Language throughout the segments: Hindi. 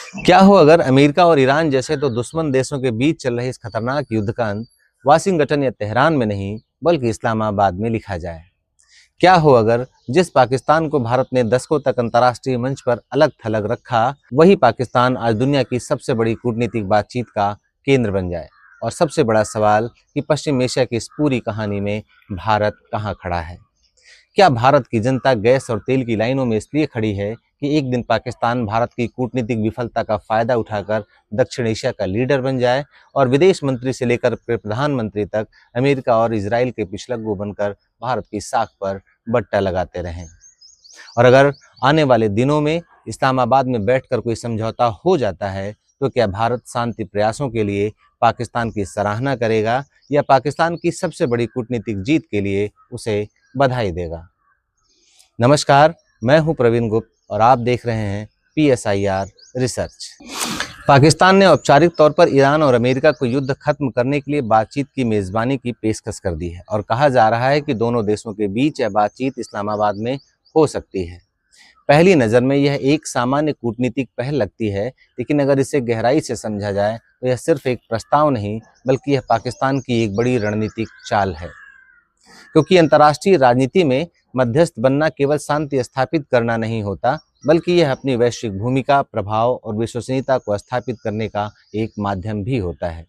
क्या हो अगर अमेरिका और ईरान जैसे तो दुश्मन देशों के बीच चल रहे इस खतरनाक युद्ध का अंत वाशिंगटन या तेहरान में नहीं बल्कि इस्लामाबाद में लिखा जाए। क्या हो अगर जिस पाकिस्तान को भारत ने दशकों तक अंतर्राष्ट्रीय मंच पर अलग थलग रखा, वही पाकिस्तान आज दुनिया की सबसे बड़ी कूटनीतिक बातचीत का केंद्र बन जाए। और सबसे बड़ा सवाल कि पश्चिम एशिया की इस पूरी कहानी में भारत कहाँ खड़ा है। क्या भारत की जनता गैस और तेल की लाइनों में इसलिए खड़ी है कि एक दिन पाकिस्तान भारत की कूटनीतिक विफलता का फायदा उठाकर दक्षिण एशिया का लीडर बन जाए और विदेश मंत्री से लेकर प्रधानमंत्री तक अमेरिका और इजराइल के पिछलग्गू बनकर भारत की साख पर बट्टा लगाते रहें। और अगर आने वाले दिनों में इस्लामाबाद में बैठकर कोई समझौता हो जाता है तो क्या भारत शांति प्रयासों के लिए पाकिस्तान की सराहना करेगा या पाकिस्तान की सबसे बड़ी कूटनीतिक जीत के लिए उसे बधाई देगा। नमस्कार, मैं हूं प्रवीण गुप्त और आप देख रहे हैं PSIR रिसर्च। पाकिस्तान ने औपचारिक तौर पर ईरान और अमेरिका को युद्ध खत्म करने के लिए बातचीत की मेजबानी की पेशकश कर दी है और कहा जा रहा है कि दोनों देशों के बीच यह बातचीत इस्लामाबाद में हो सकती है। पहली नज़र में यह एक सामान्य कूटनीतिक पहल लगती है, लेकिन अगर इसे गहराई से समझा जाए तो यह सिर्फ एक प्रस्ताव नहीं बल्कि यह पाकिस्तान की एक बड़ी रणनीतिक चाल है। क्योंकि अंतर्राष्ट्रीय राजनीति में मध्यस्थ बनना केवल शांति स्थापित करना नहीं होता, बल्कि यह अपनी वैश्विक भूमिका, प्रभाव और विश्वसनीयता को स्थापित करने का एक माध्यम भी होता है।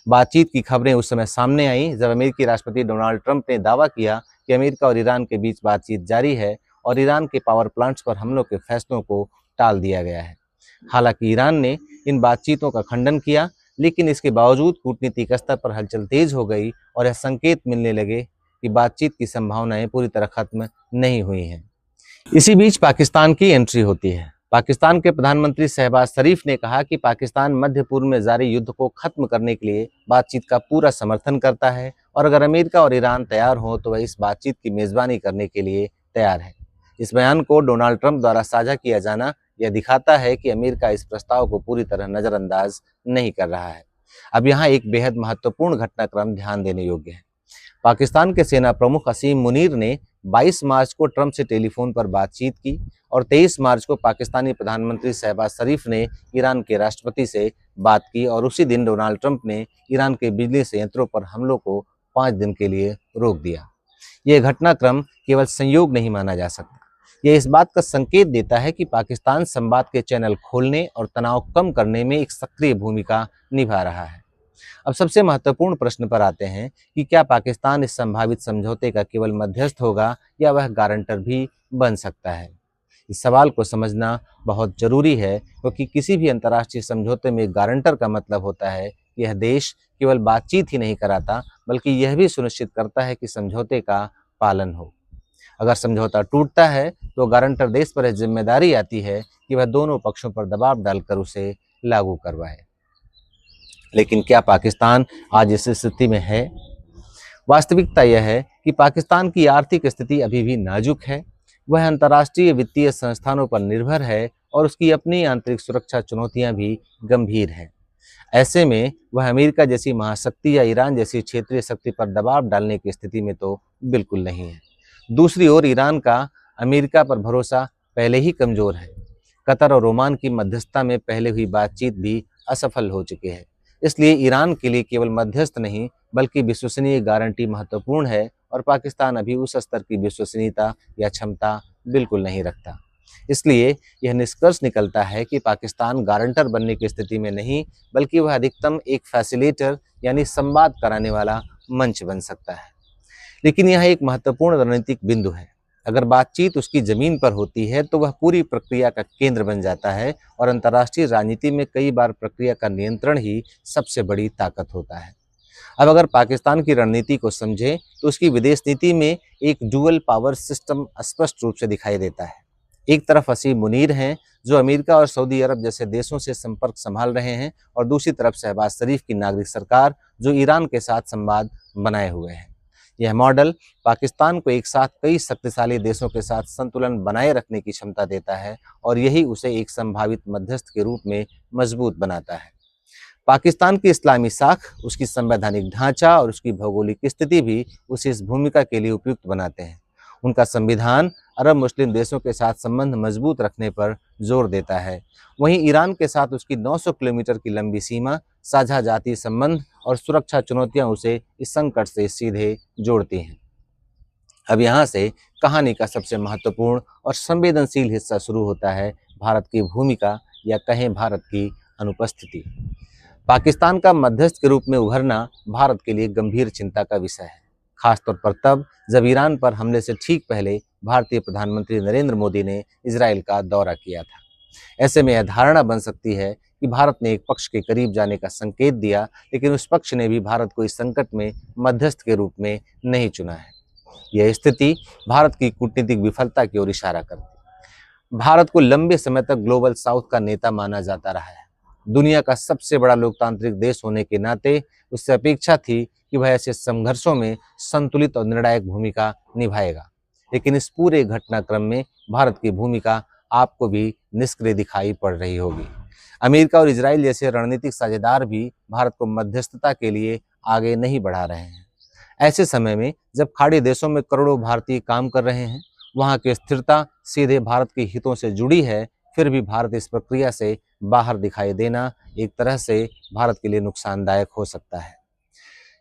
बातचीत की खबरें उस समय सामने आई जब अमेरिकी राष्ट्रपति डोनाल्ड ट्रंप ने दावा किया कि अमेरिका और ईरान के बीच बातचीत जारी है और ईरान के पावर प्लांट्स पर हमलों के फैसलों को टाल दिया गया है। हालांकि ईरान ने इन बातचीतों का खंडन किया, लेकिन इसके बावजूद कूटनीतिक स्तर पर हलचल तेज हो गई और यह संकेत मिलने लगे कि बातचीत की संभावनाएं पूरी तरह खत्म नहीं हुई हैं। इसी बीच पाकिस्तान की एंट्री होती है। पाकिस्तान के प्रधानमंत्री शहबाज शरीफ ने कहा कि पाकिस्तान मध्य पूर्व में जारी युद्ध को खत्म करने के लिए बातचीत का पूरा समर्थन करता है और अगर अमेरिका और ईरान तैयार हो तो वह इस बातचीत की मेजबानी करने के लिए तैयार है। इस बयान को डोनाल्ड ट्रंप द्वारा साझा किया जाना यह दिखाता है कि अमेरिका इस प्रस्ताव को पूरी तरह नजरअंदाज नहीं कर रहा है। अब यहाँ एक बेहद महत्वपूर्ण घटनाक्रम ध्यान देने योग्य है। पाकिस्तान के सेना प्रमुख असीम मुनीर ने 22 मार्च को ट्रंप से टेलीफोन पर बातचीत की और 23 मार्च को पाकिस्तानी प्रधानमंत्री शहबाज शरीफ ने ईरान के राष्ट्रपति से बात की और उसी दिन डोनाल्ड ट्रंप ने ईरान के बिजली संयंत्रों पर हमलों को 5 दिन के लिए रोक दिया। यह घटनाक्रम केवल संयोग नहीं माना जा सकता। यह इस बात का संकेत देता है कि पाकिस्तान संवाद के चैनल खोलने और तनाव कम करने में एक सक्रिय भूमिका निभा रहा है। अब सबसे महत्वपूर्ण प्रश्न पर आते हैं कि क्या पाकिस्तान इस संभावित समझौते का केवल मध्यस्थ होगा या वह गारंटर भी बन सकता है। इस सवाल को समझना बहुत जरूरी है क्योंकि किसी भी अंतर्राष्ट्रीय समझौते में गारंटर का मतलब होता है कि यह देश केवल बातचीत ही नहीं कराता बल्कि यह भी सुनिश्चित करता है कि समझौते का पालन हो। अगर समझौता टूटता है तो गारंटर देश पर यह जिम्मेदारी आती है कि वह दोनों पक्षों पर दबाव डालकर उसे लागू करवाए। लेकिन क्या पाकिस्तान आज इस स्थिति में है? वास्तविकता यह है कि पाकिस्तान की आर्थिक स्थिति अभी भी नाजुक है। वह अंतर्राष्ट्रीय वित्तीय संस्थानों पर निर्भर है और उसकी अपनी आंतरिक सुरक्षा चुनौतियां भी गंभीर हैं। ऐसे में वह अमेरिका जैसी महाशक्ति या ईरान जैसी क्षेत्रीय शक्ति पर दबाव डालने की स्थिति में तो बिल्कुल नहीं है। दूसरी ओर ईरान का अमेरिका पर भरोसा पहले ही कमजोर है। कतर और ओमान की मध्यस्थता में पहले हुई बातचीत भी असफल हो चुकी है। इसलिए ईरान के लिए केवल मध्यस्थ नहीं बल्कि विश्वसनीय गारंटी महत्वपूर्ण है और पाकिस्तान अभी उस स्तर की विश्वसनीयता या क्षमता बिल्कुल नहीं रखता। इसलिए यह निष्कर्ष निकलता है कि पाकिस्तान गारंटर बनने की स्थिति में नहीं बल्कि वह अधिकतम एक फैसिलिटेटर यानी संवाद कराने वाला मंच बन सकता है। लेकिन यह एक महत्वपूर्ण रणनीतिक बिंदु है। अगर बातचीत उसकी जमीन पर होती है तो वह पूरी प्रक्रिया का केंद्र बन जाता है और अंतर्राष्ट्रीय राजनीति में कई बार प्रक्रिया का नियंत्रण ही सबसे बड़ी ताकत होता है। अब अगर पाकिस्तान की रणनीति को समझें तो उसकी विदेश नीति में एक डुअल पावर सिस्टम स्पष्ट रूप से दिखाई देता है। एक तरफ असीम मुनीर हैं जो अमेरिका और सऊदी अरब जैसे देशों से संपर्क संभाल रहे हैं और दूसरी तरफ शहबाज शरीफ की नागरिक सरकार जो ईरान के साथ संवाद बनाए हुए है। यह मॉडल पाकिस्तान को एक साथ कई शक्तिशाली देशों के साथ संतुलन बनाए रखने की क्षमता देता है और यही उसे एक संभावित मध्यस्थ के रूप में मजबूत बनाता है। पाकिस्तान की इस्लामी साख, उसकी संवैधानिक ढांचा और उसकी भौगोलिक स्थिति भी उसे इस भूमिका के लिए उपयुक्त बनाते हैं। उनका संविधान अरब मुस्लिम देशों के साथ संबंध मजबूत रखने पर जोर देता है। वहीं ईरान के साथ उसकी 900 किलोमीटर की लंबी सीमा, साझा जातीय संबंध और सुरक्षा चुनौतियां उसे इस संकट से सीधे जोड़ती हैं। अब यहाँ से कहानी का सबसे महत्वपूर्ण और संवेदनशील हिस्सा शुरू होता है, भारत की भूमिका या कहें भारत की अनुपस्थिति। पाकिस्तान का मध्यस्थ के रूप में उभरना भारत के लिए गंभीर चिंता का विषय है, खासतौर पर तब जब ईरान पर हमले से ठीक पहले भारतीय प्रधानमंत्री नरेंद्र मोदी ने इजराइल का दौरा किया था। ऐसे में यह धारणा बन सकती है कि भारत ने एक पक्ष के करीब जाने का संकेत दिया, लेकिन उस पक्ष ने भी भारत को इस संकट में मध्यस्थ के रूप में नहीं चुना है। यह स्थिति भारत की कूटनीतिक विफलता की ओर इशारा करती है। भारत को लंबे समय तक ग्लोबल साउथ का नेता माना जाता रहा है। दुनिया का सबसे बड़ा लोकतांत्रिक देश होने के नाते उससे अपेक्षा थी कि वह ऐसे संघर्षों में संतुलित और निर्णायक भूमिका निभाएगा। लेकिन इस पूरे घटनाक्रम में भारत की भूमिका आपको भी निष्क्रिय दिखाई पड़ रही होगी। अमेरिका और इजराइल जैसे रणनीतिक साझेदार भी भारत को मध्यस्थता के लिए आगे नहीं बढ़ा रहे हैं। ऐसे समय में जब खाड़ी देशों में करोड़ों भारतीय काम कर रहे हैं, वहां की स्थिरता सीधे भारत के हितों से जुड़ी है, फिर भी भारत इस प्रक्रिया से बाहर दिखाई देना एक तरह से भारत के लिए नुकसानदायक हो सकता है।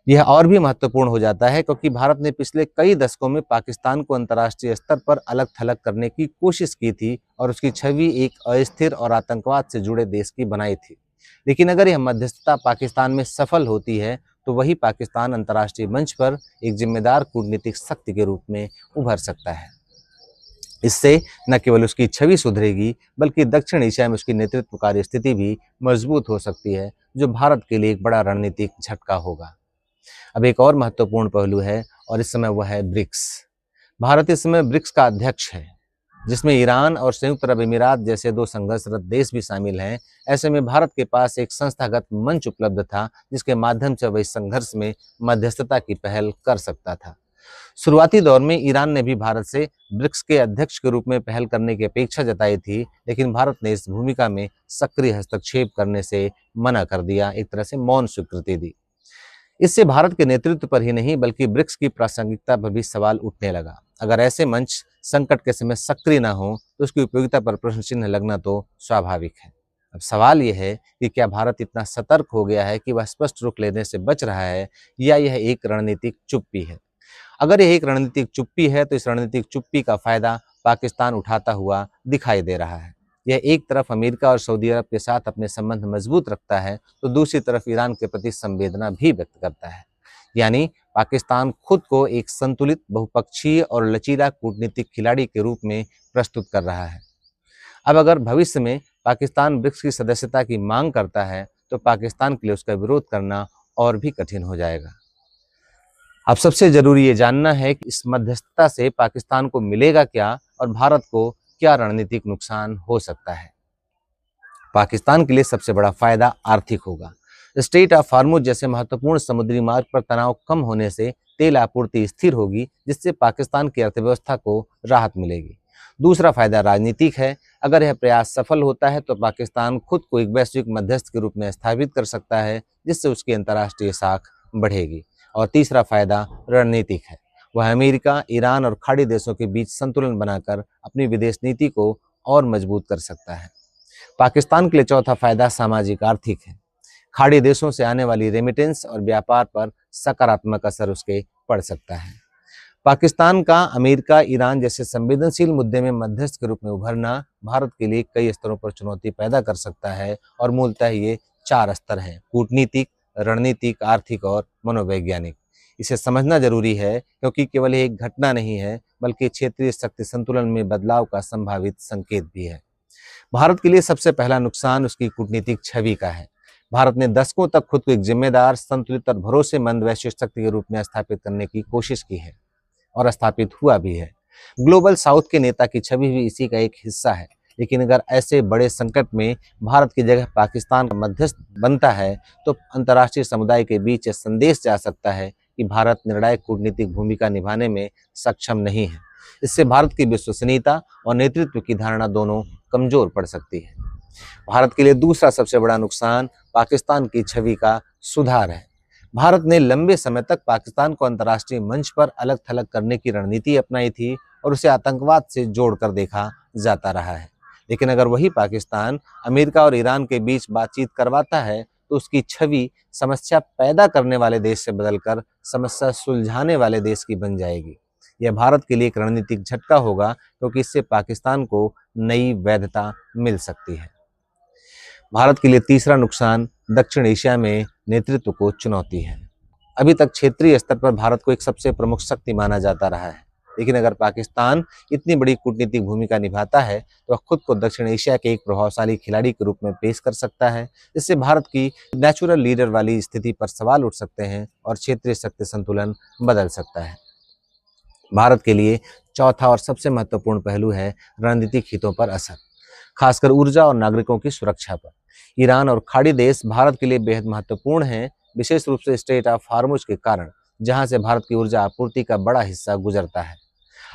यह और भी महत्वपूर्ण हो जाता है क्योंकि भारत ने पिछले कई दशकों में पाकिस्तान को अंतर्राष्ट्रीय स्तर पर अलग थलग करने की कोशिश की थी और उसकी छवि एक अस्थिर और आतंकवाद से जुड़े देश की बनाई थी। लेकिन अगर यह मध्यस्थता पाकिस्तान में सफल होती है तो वही पाकिस्तान अंतर्राष्ट्रीय मंच पर एक जिम्मेदार कूटनीतिक शक्ति के रूप में उभर सकता है। इससे न केवल उसकी छवि सुधरेगी बल्कि दक्षिण एशिया में उसकी नेतृत्वकारी स्थिति भी मजबूत हो सकती है, जो भारत के लिए एक बड़ा रणनीतिक झटका होगा। अब एक और महत्वपूर्ण पहलू है और इस समय वह है ब्रिक्स। भारत इस समय ब्रिक्स का अध्यक्ष है, जिसमें ईरान और संयुक्त अरब अमीरात जैसे दो संघर्षरत देश भी शामिल हैं। ऐसे में भारत के पास एक संस्थागत मंच उपलब्ध था जिसके माध्यम से वह इस संघर्ष में मध्यस्थता की पहल कर सकता था। शुरुआती दौर में ईरान ने भी भारत से ब्रिक्स के अध्यक्ष के रूप में पहल करने की अपेक्षा जताई थी, लेकिन भारत ने इस भूमिका में सक्रिय हस्तक्षेप करने से मना कर दिया, एक तरह से मौन स्वीकृति दी। इससे भारत के नेतृत्व पर ही नहीं बल्कि ब्रिक्स की प्रासंगिकता पर भी सवाल उठने लगा। अगर ऐसे मंच संकट के समय सक्रिय न हो तो उसकी उपयोगिता पर प्रश्न चिन्ह लगना तो स्वाभाविक है। अब सवाल यह है कि क्या भारत इतना सतर्क हो गया है कि वह स्पष्ट रुख लेने से बच रहा है, या यह एक रणनीतिक चुप्पी है। अगर यह एक रणनीतिक चुप्पी है तो इस रणनीतिक चुप्पी का फायदा पाकिस्तान उठाता हुआ दिखाई दे रहा है। यह एक तरफ अमेरिका और सऊदी अरब के साथ अपने संबंध मजबूत रखता है तो दूसरी तरफ ईरान के प्रति संवेदना भी व्यक्त करता है। यानी पाकिस्तान खुद को एक संतुलित, बहुपक्षीय और लचीला कूटनीतिक खिलाड़ी के रूप में प्रस्तुत कर रहा है। अब अगर भविष्य में पाकिस्तान ब्रिक्स की सदस्यता की मांग करता है तो पाकिस्तान के लिए उसका विरोध करना और भी कठिन हो जाएगा। अब सबसे जरूरी ये जानना है कि इस मध्यस्थता से पाकिस्तान को मिलेगा क्या और भारत को क्या रणनीतिक नुकसान हो सकता है। पाकिस्तान के लिए सबसे बड़ा फायदा आर्थिक होगा। स्ट्रेट ऑफ हार्मुज जैसे महत्वपूर्ण समुद्री मार्ग पर तनाव कम होने से तेल आपूर्ति स्थिर होगी, जिससे पाकिस्तान की अर्थव्यवस्था को राहत मिलेगी। दूसरा फायदा राजनीतिक है। अगर यह प्रयास सफल होता है तो पाकिस्तान खुद को एक वैश्विक मध्यस्थ के रूप में स्थापित कर सकता है, जिससे उसकी अंतर्राष्ट्रीय साख बढ़ेगी। और तीसरा फायदा रणनीतिक है। वह अमेरिका, ईरान और खाड़ी देशों के बीच संतुलन बनाकर अपनी विदेश नीति को और मजबूत कर सकता है। पाकिस्तान के लिए चौथा फायदा सामाजिक आर्थिक है। खाड़ी देशों से आने वाली रेमिटेंस और व्यापार पर सकारात्मक असर उसके पड़ सकता है। पाकिस्तान का अमेरिका, ईरान जैसे संवेदनशील मुद्दे में मध्यस्थ के रूप में उभरना भारत के लिए कई स्तरों पर चुनौती पैदा कर सकता है और मूलतः ये 4 स्तर हैं: कूटनीतिक, रणनीतिक, आर्थिक और मनोवैज्ञानिक। इसे समझना जरूरी है क्योंकि केवल एक घटना नहीं है बल्कि क्षेत्रीय शक्ति संतुलन में बदलाव का संभावित संकेत भी है। भारत के लिए सबसे पहला नुकसान उसकी कूटनीतिक छवि का है। भारत ने दशकों तक खुद को एक जिम्मेदार, संतुलित और भरोसेमंद वैश्विक शक्ति के रूप में स्थापित करने की कोशिश की है और स्थापित हुआ भी है। ग्लोबल साउथ के नेता की छवि भी इसी का एक हिस्सा है। लेकिन अगर ऐसे बड़े संकट में भारत की जगह पाकिस्तान मध्यस्थ बनता है तो अंतर्राष्ट्रीय समुदाय के बीच यह संदेश जा सकता है कि भारत निर्णायक कूटनीतिक भूमिका निभाने में सक्षम नहीं है। इससे भारत की विश्वसनीयता और नेतृत्व की धारणा दोनों कमजोर पड़ सकती है। भारत के लिए दूसरा सबसे बड़ा नुकसान पाकिस्तान की छवि का सुधार है। भारत ने लंबे समय तक पाकिस्तान को अंतर्राष्ट्रीय मंच पर अलग थलग करने की रणनीति अपनाई थी और उसे आतंकवाद से जोड़कर देखा जाता रहा है। लेकिन अगर वही पाकिस्तान अमेरिका और ईरान के बीच बातचीत करवाता है तो उसकी छवि समस्या पैदा करने वाले देश से बदलकर समस्या सुलझाने वाले देश की बन जाएगी। यह भारत के लिए एक रणनीतिक झटका होगा, क्योंकि इससे पाकिस्तान को नई वैधता मिल सकती है। भारत के लिए तीसरा नुकसान दक्षिण एशिया में नेतृत्व को चुनौती है। अभी तक क्षेत्रीय स्तर पर भारत को एक सबसे प्रमुख शक्ति माना जाता रहा है, लेकिन अगर पाकिस्तान इतनी बड़ी कूटनीतिक भूमिका निभाता है तो वह खुद को दक्षिण एशिया के एक प्रभावशाली खिलाड़ी के रूप में पेश कर सकता है। इससे भारत की नेचुरल लीडर वाली स्थिति पर सवाल उठ सकते हैं और क्षेत्रीय शक्ति संतुलन बदल सकता है। भारत के लिए चौथा और सबसे महत्वपूर्ण पहलू है रणनीतिक हितों पर असर, खासकर ऊर्जा और नागरिकों की सुरक्षा पर। ईरान और खाड़ी देश भारत के लिए बेहद महत्वपूर्ण हैं, विशेष रूप से स्ट्रेट ऑफ हार्मुज के कारण, जहां से भारत की ऊर्जा आपूर्ति का बड़ा हिस्सा गुजरता है।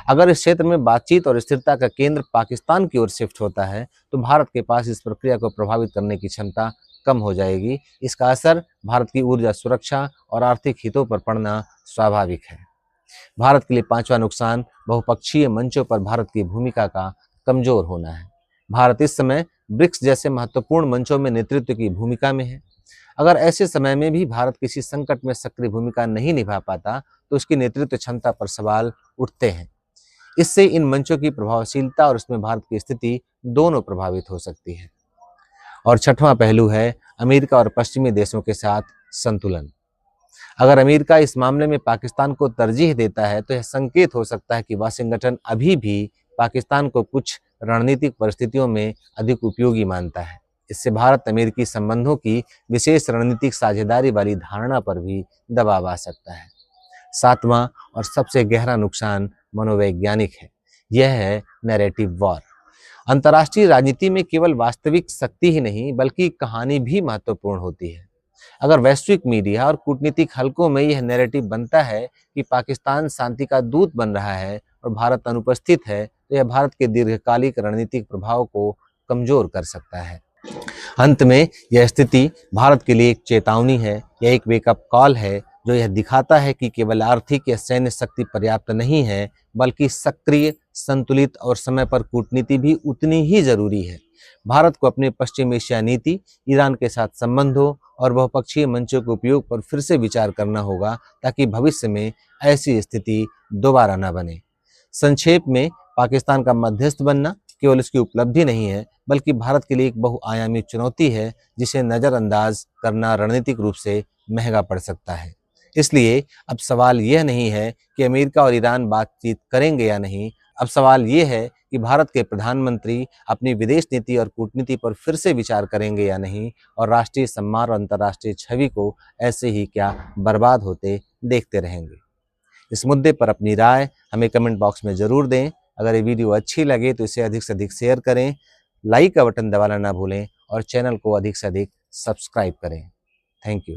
अगर इस क्षेत्र में बातचीत और स्थिरता का केंद्र पाकिस्तान की ओर शिफ्ट होता है तो भारत के पास इस प्रक्रिया को प्रभावित करने की क्षमता कम हो जाएगी। इसका असर भारत की ऊर्जा सुरक्षा और आर्थिक हितों पर पड़ना स्वाभाविक है। भारत के लिए पांचवा नुकसान बहुपक्षीय मंचों पर भारत की भूमिका का कमजोर होना है। भारत इस समय ब्रिक्स जैसे महत्वपूर्ण मंचों में नेतृत्व की भूमिका में है। अगर ऐसे समय में भी भारत किसी संकट में सक्रिय भूमिका नहीं निभा पाता तो उसकी नेतृत्व क्षमता पर सवाल उठते हैं। इससे इन मंचों की प्रभावशीलता और उसमें भारत की स्थिति दोनों प्रभावित हो सकती है। और छठवां पहलू है अमेरिका और पश्चिमी देशों के साथ संतुलन। अगर अमेरिका इस मामले में पाकिस्तान को तरजीह देता है तो यह संकेत हो सकता है कि वाशिंगटन अभी भी पाकिस्तान को कुछ रणनीतिक परिस्थितियों में अधिक उपयोगी मानता है। इससे भारत अमेरिकी संबंधों की विशेष रणनीतिक साझेदारी वाली धारणा पर भी दबाव आ सकता है। सातवां और सबसे गहरा नुकसान मनोवैज्ञानिक है। यह है नैरेटिव वॉर। अंतर्राष्ट्रीय राजनीति में केवल वास्तविक शक्ति ही नहीं बल्कि कहानी भी महत्वपूर्ण होती है। अगर वैश्विक मीडिया और कूटनीतिक हलकों में यह नैरेटिव बनता है कि पाकिस्तान शांति का दूत बन रहा है और भारत अनुपस्थित है तो यह भारत के दीर्घकालिक रणनीतिक प्रभाव को कमजोर कर सकता है। अंत में यह स्थिति भारत के लिए एक चेतावनी है, यह एक वेकअप कॉल है जो यह दिखाता है कि केवल आर्थिक या सैन्य शक्ति पर्याप्त नहीं है, बल्कि सक्रिय, संतुलित और समय पर कूटनीति भी उतनी ही जरूरी है। भारत को अपने पश्चिम एशिया नीति, ईरान के साथ संबंधों और बहुपक्षीय मंचों के उपयोग पर फिर से विचार करना होगा ताकि भविष्य में ऐसी स्थिति दोबारा न बने। संक्षेप में, पाकिस्तान का मध्यस्थ बनना केवल उसकी उपलब्धि नहीं है बल्कि भारत के लिए एक बहुआयामी चुनौती है जिसे नज़रअंदाज करना रणनीतिक रूप से महंगा पड़ सकता है। इसलिए अब सवाल यह नहीं है कि अमेरिका और ईरान बातचीत करेंगे या नहीं, अब सवाल यह है कि भारत के प्रधानमंत्री अपनी विदेश नीति और कूटनीति पर फिर से विचार करेंगे या नहीं, और राष्ट्रीय सम्मान और अंतर्राष्ट्रीय छवि को ऐसे ही क्या बर्बाद होते देखते रहेंगे। इस मुद्दे पर अपनी राय हमें कमेंट बॉक्स में ज़रूर दें। अगर ये वीडियो अच्छी लगे तो इसे अधिक से अधिक शेयर करें, लाइक का बटन दबाना ना भूलें और चैनल को अधिक से अधिक सब्सक्राइब करें। Thank you.